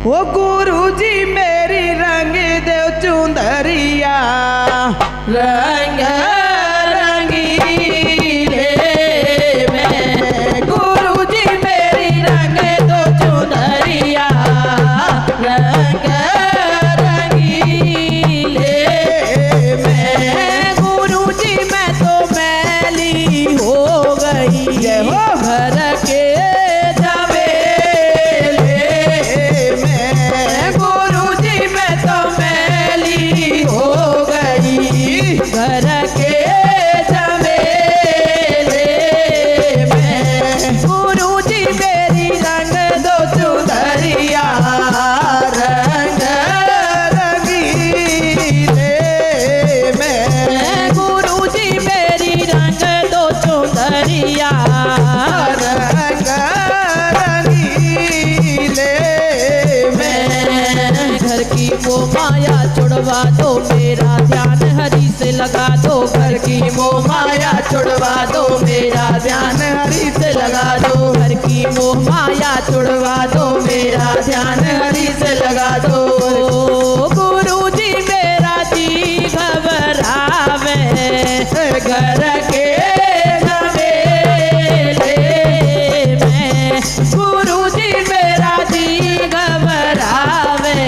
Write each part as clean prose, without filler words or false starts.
ओ गुरु जी मेरी रंग दे चुंदरिया रंग रंगीले में गुरु जी मेरी रंग दो चुंदरिया रंग रंगीले में गुरु जी मैं तो मैली हो गई हो घर के माया छुड़वा दो मेरा ध्यान हरि से लगा दो घर की मोह माया छुड़वा दो मेरा ध्यान हरि से लगा दो घर की मोह माया छुड़वा दो मेरा ध्यान हरि से लगा दो गुरु जी मेरा जी घबरावे घर के झमेले में गुरु जी मेरा जी घबरावे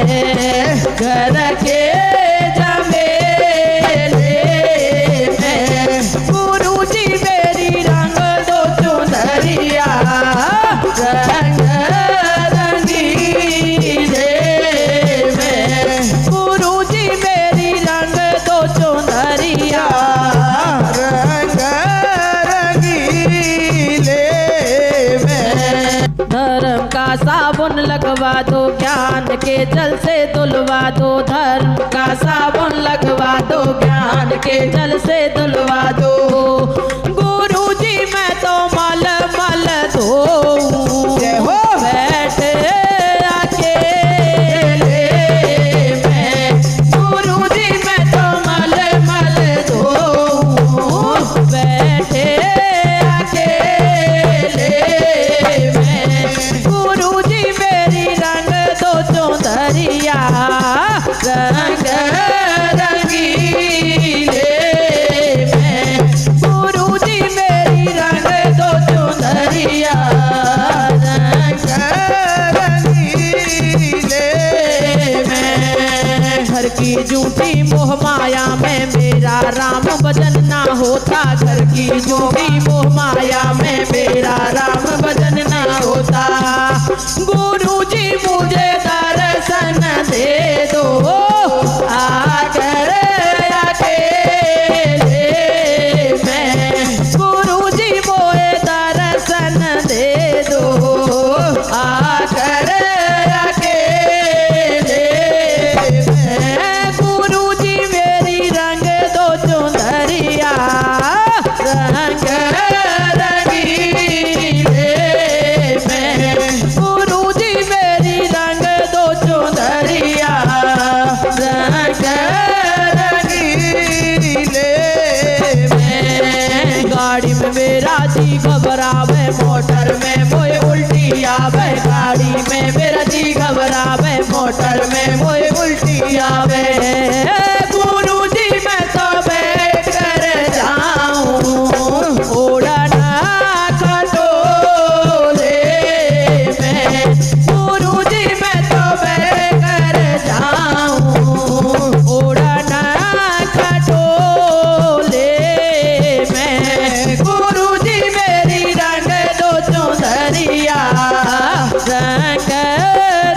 घर के झमेले में गुरु जी मेरी रंग दो चुनरिया रंग रंगीले में गुरु जी मेरी रंग दो चुनरिया रंग रंगीले में धर्म का साबुन लगवा दो ज्ञान के जल से धुलवा दो धर्म का साबुन लगवा दो ज्ञान के जल से धुलवा दो गुरु जी मैं तो मल मल धोऊं बैठे अकेले में गुरु जी मैं तो मल मल धोऊं बैठे अकेले में गुरु जी मेरी रंग दो चुंदरिया रंग रंगीले में गुरु जी मेरी रंग दो चुंदरिया रंग रंगीले में घर की झूठी मोह माया में मेरा राम भजन ना होता घर की झूठी मोह माया में मेरा राम भजन ना होता गुरु जी मुझे दर्शन दे दो आकर अकेले में गुरु जी मोहे दर्शन दे दो आकर अकेले में गुरु जी मेरी रंग दो चुंदरिया रंग रंगीले में गुरु जी मेरी रंग दो चुंदरिया रंग रंगीले में गाड़ी में मेरा जी घबरावे मोटर में मोए उल्टी आवे गाड़ी में मेरा जी घबरावे मोटर में मोए उल्टी आवे गुरु जी मैं तो बैठ कर जाऊं उड़ना खटोले में गुरु जी मैं तो बैठ कर जाऊं उड़ना खटोले में गुरु जी मेरी रंग दो चुंदरिया रंग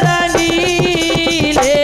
रंगीले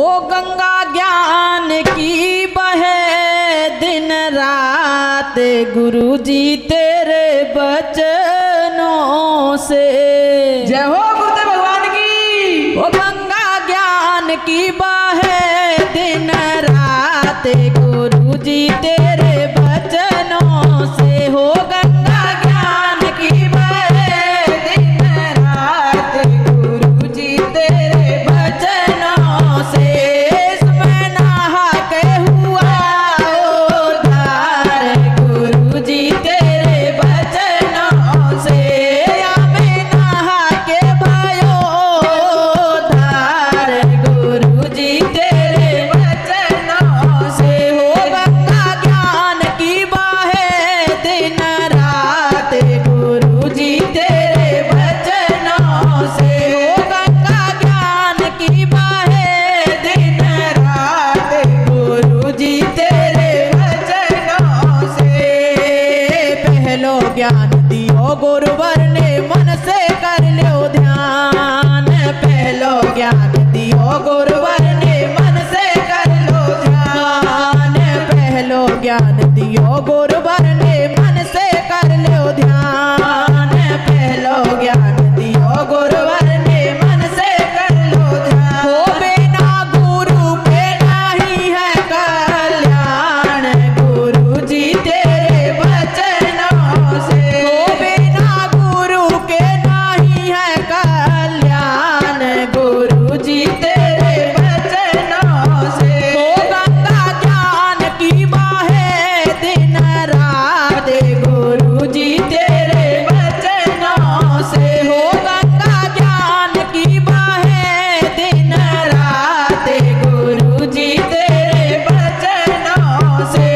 हो गंगा ज्ञान की बहे दिन रात गुरु जी तेरे बचनों से। जय हो गुरुदेव भगवान की। हो गंगा ज्ञान की बहे दिन रात गुरु जी तेरे बचनों से। हो गंगा ज्ञान की बहे दिन रात गुरु जी तेरे बचनों से। इसमें नहा के हुआ उद्धार गुरु जी तेरे बचनों से। हमें नहा के भयो उद्धार गुरु जी तेरे बचनों से। हो गंगा ज्ञान की बहे दिन रात गुरु जी तेरे बचनों से। हो गंगा ज्ञान की बहे दिन रात गुरु जी तेरे बचनों से। पहलो ज्ञान दियो गुरुवर ने मन से कर लो ध्यान। पहलो ज्ञान दियो गुरुवर ने मन से कर लो ध्यान। पहलो ज्ञान दियो गुरुवर ने मन से कर लो ध्यान। पहलो ज्ञान दियो गुरुवर ने मन से कर लो ध्यान। हो बिना गुरु के नहीं है कल्याण गुरु जी तेरे बचनों से। हो बिना गुरु के नहीं है कल्याण गुरु जी तेरे बचनों से। हो गंगा ज्ञान की बहे दिन रात गुरु जी तेरे बचनों से। हो गंगा ज्ञान की बहे दिन रात गुरु जी तेरे बचनों से।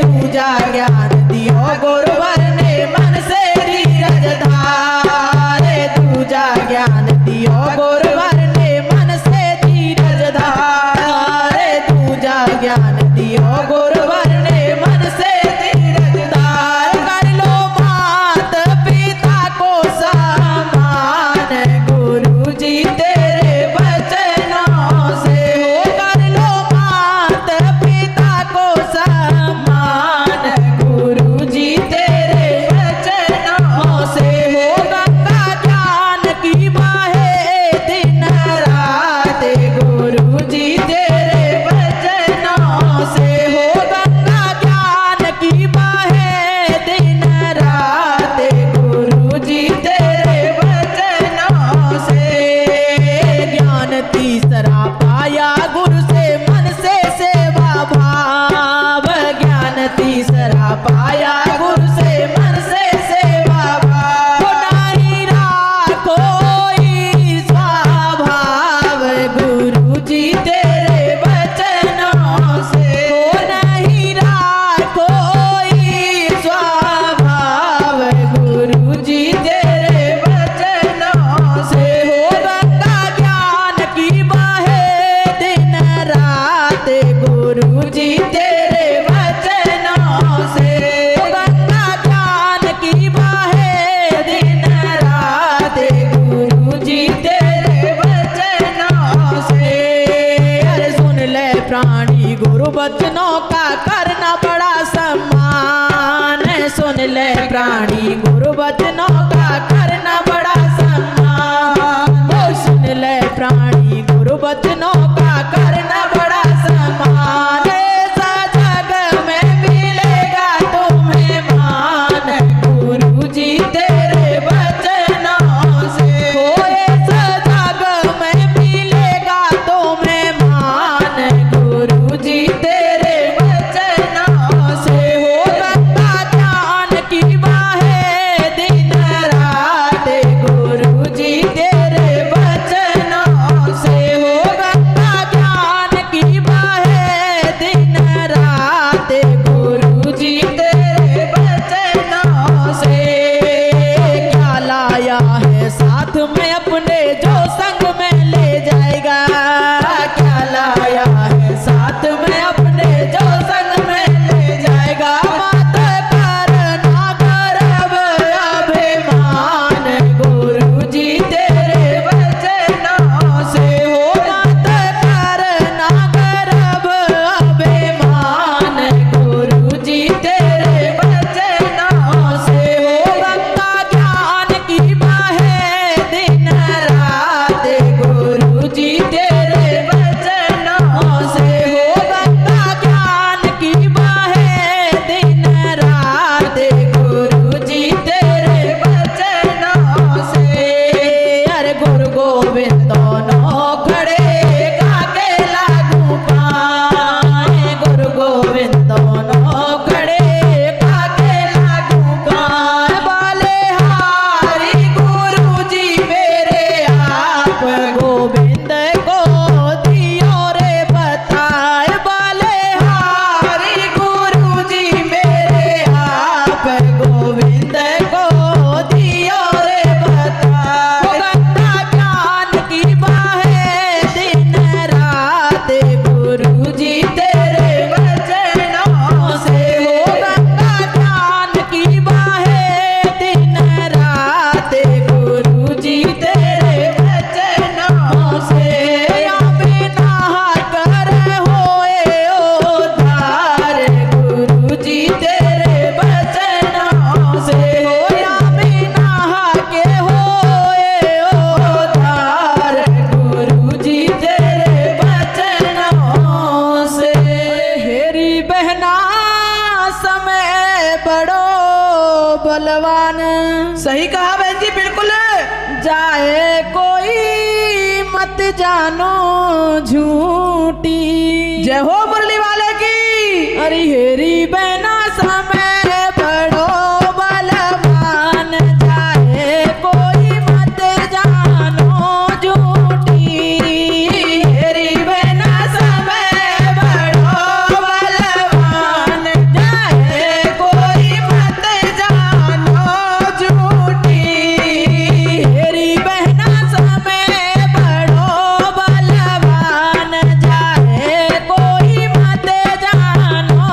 दूजा ज्ञान दियो गुरुवर ने मन से धीरज धार। दूजा ज्ञान दियो गुरुवर ने मन से धीरज धार। दूजा ज्ञान दियो गुरुवर ने मन से धीरज धार। कर लो मात पिता को समान गुरु जी तेरे बचनों से। हो कर लो मात पिता को समान गुरु जी तेरे बचनों से। हो गंगा ज्ञान की बहे दिन रात गुरु जी तेरे बचनों से। हो गंगा ज्ञान की बहे दिन रात गुरु जी तेरे बचनों से। ज्ञान तीसरा पाया गुरु से मन से सेवा भाव। ज्ञान तीसरा पाया गुरु से मन से सेवा भाव। हो नहीं राखो स्वभाव गुरु जी तेरे बचनों से। हो नहीं राखो स्वभाव गुरु जी तेरे बचनों से। हो गंगा ज्ञान की बहे दिन रात गुरु जी तेरे बचनों से। हो गंगा ज्ञान की बहे दिन रात गुरु जी तेरे बचनों से। अरे सुन ले प्राणी गुरु बचनों का करना बड़ा सम्मान। सुन ले प्राणी गुरु बचनों का करना बड़ा सम्मान। ओ सुन ले प्राणी गुरु बचनों का करना बड़ा सम्मान। ऐसा जग में मिलेगा तुम्हें मान गुरु जी तेरे बचनों से। हो ऐसा जग में मिलेगा तुम्हें मान गुरु जी तेरे बचनों से। हो गंगा ज्ञान की बहे दिन रात गुरु जी तेरे बचनों से। हो गंगा ज्ञान जानो झूठी। जय हो मुरली वाले की। अरे हेरी बहना समय बड़ो बलवान जाए कोई मत जानो झूठी। हेरी बहना समय बड़ो बलवान जाए कोई मत जानो झूठी। हेरी बहना समय बड़ो बलवान जाए कोई मत जानो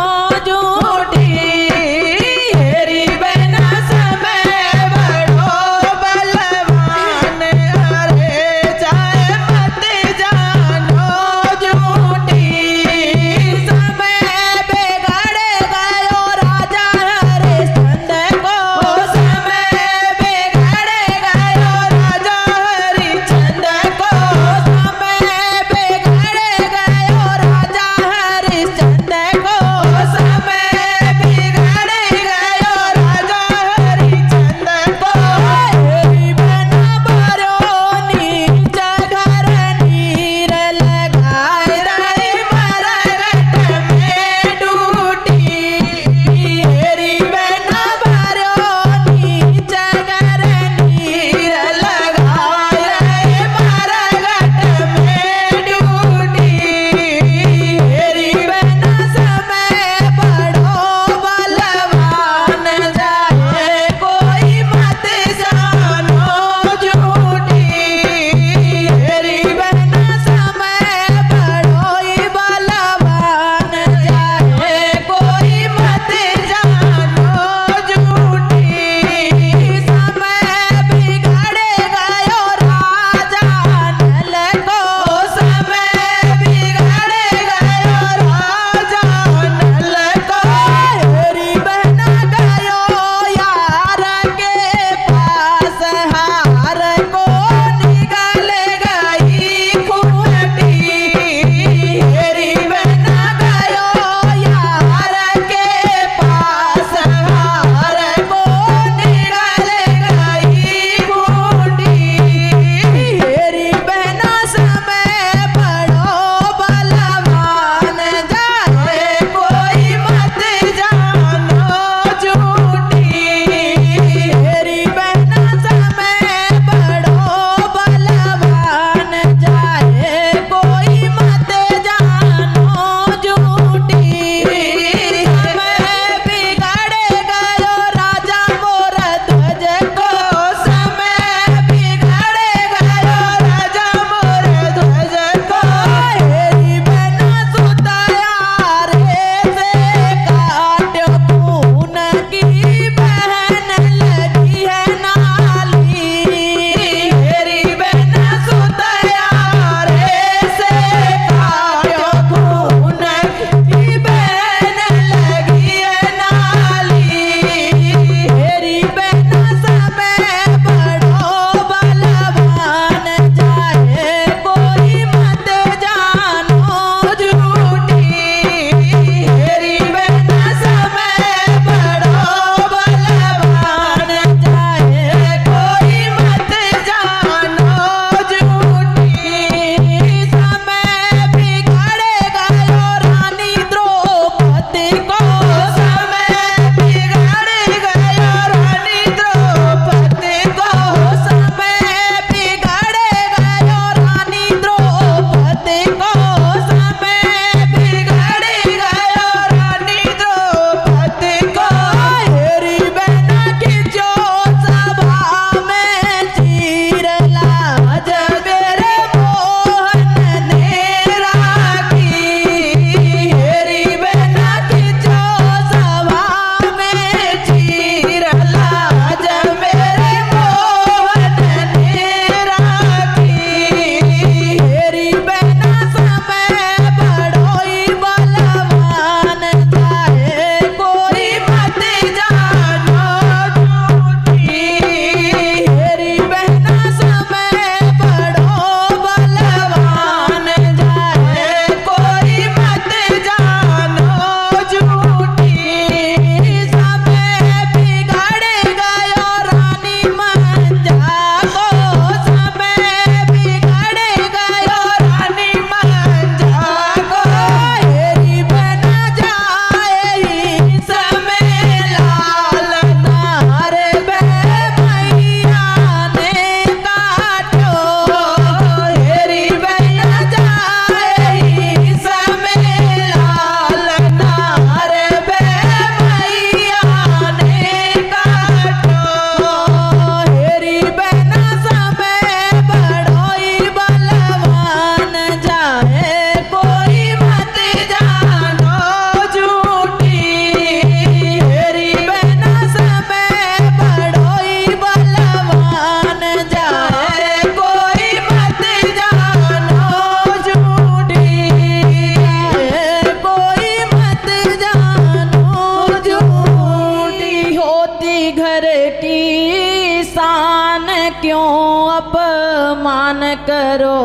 करो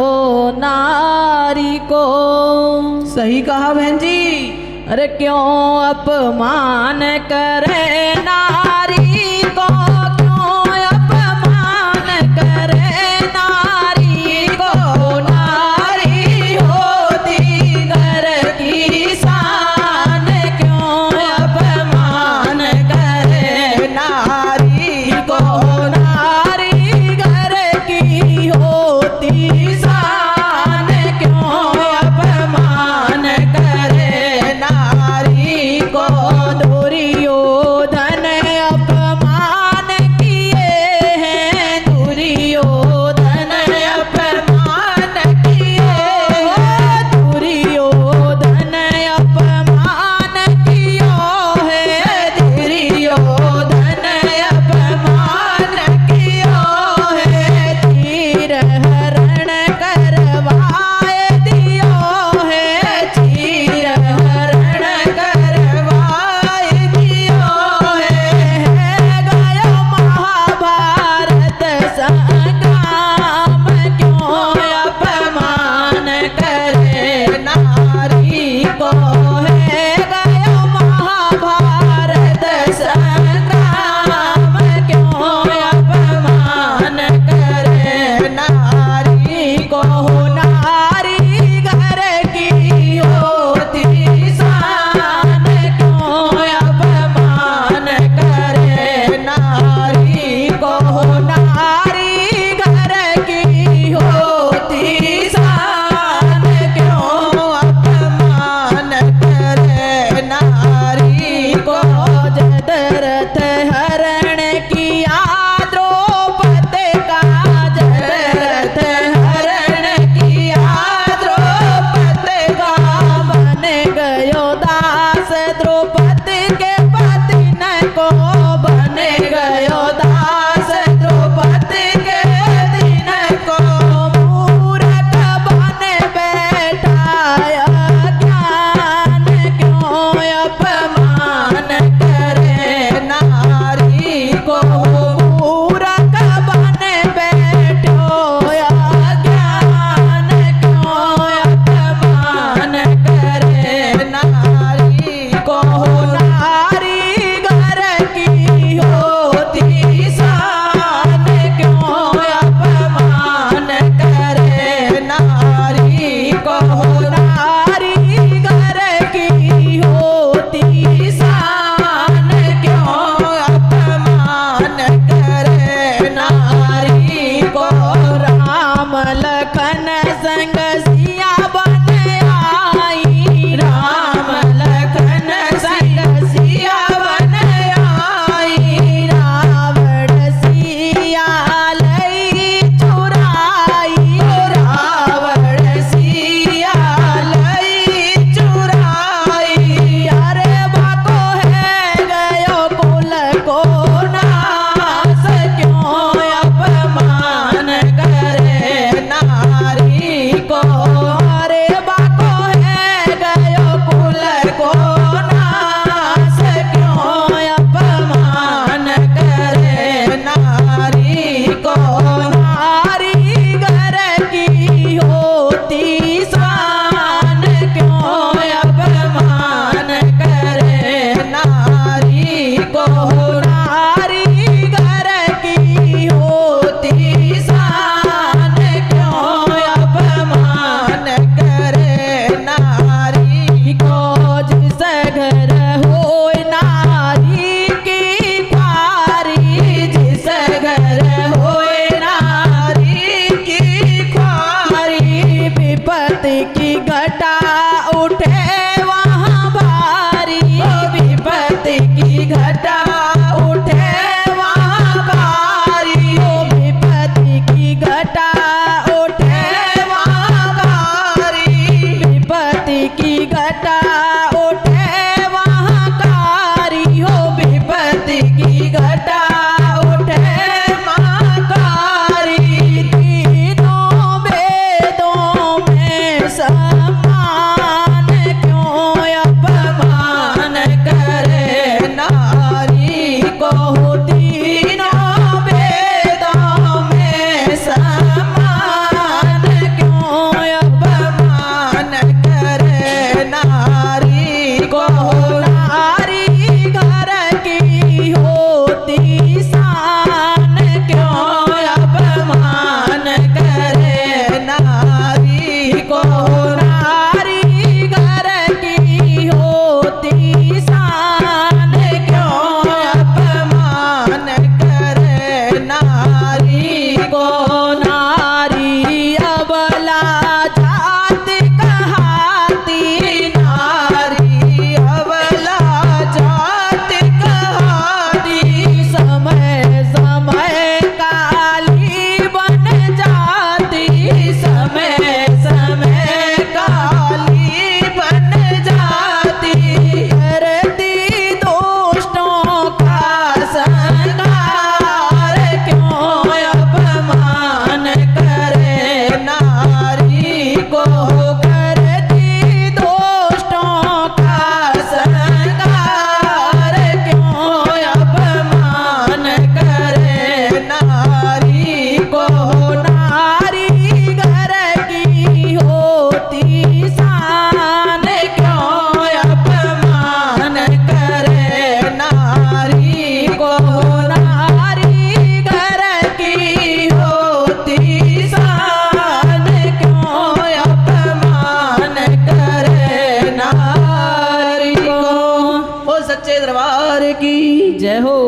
नारी को। सही कहा बहन जी। अरे क्यों अपमान करे नारी को, क्यों अपमान करे नारी को। नारी होती घर की शान, क्यों अपमान करे नारी को। नारी घर की होती शान, क्यों अपमान करे नारी को। दुर्योधन अपमान किए हैं, दुर्योधन अपमान किए हैं, दुर्योधन अपमान कियो है, दुर्योधन अपमान कियो है। तीर हरण करवाए दियो है, तीर हरण करवाए दियो है। गयो महाभारत संग्राम, क्यों अपमान करे नारी को। है गयो महाभारत संग्राम, क्यों अपमान करे नारी को। नारी घर की होती शान, क्यों अपमान करे नारी को। नारी घर की होती शान, क्यों अपमान करे नारी को। जदरथ हरण किया द्रौपदी का, जदरथ हरण किया द्रौपदी का। बन गयो दास द्रौपदी के पति न को, बन गयो दास द्रौपदी के दिन को। मूरख बन बैठाया ज्ञान, क्यों अपमान करे नारी को। मूरख बन बैठो या ज्ञान, क्यों अपमान करे नारी को। नारी घर की होती शान, क्यों अपमान करे नारी को। नारी घर की होती शान, क्यों अपमान करे नारी को। राम लखन संग सिया बन आई, राम लखन संग सिया बन आई। रावण सिया लई चुराई, रावण सिया लई चुराई। अरे बाको है गयो कुल को नाश, क्यों अपमान करे नारी को। अरे बाको है गयो कुल को नाश, क्यों अपमान करे नारी को। नारी घर की होती शान, क्यों अपमान करे नारी को। नारी घर की होती शान, क्यों अपमान करे नारी को। जिस घर होय नारी की ख्वारी, जिस घर होय नारी की ख्वारी। विपत्ति की घटा उठे वहाँ भारी, विपत्ति की घटा उठे वहाँ भारी। विपत्ति की घटा उठे वहाँ भारी, विपत्ति की घटा उठे वहाँ कारी। हो विपत्ति की घटा उठे वहाँ कारी। तीनों वेदों में समान, क्यों दरबार की जय हो।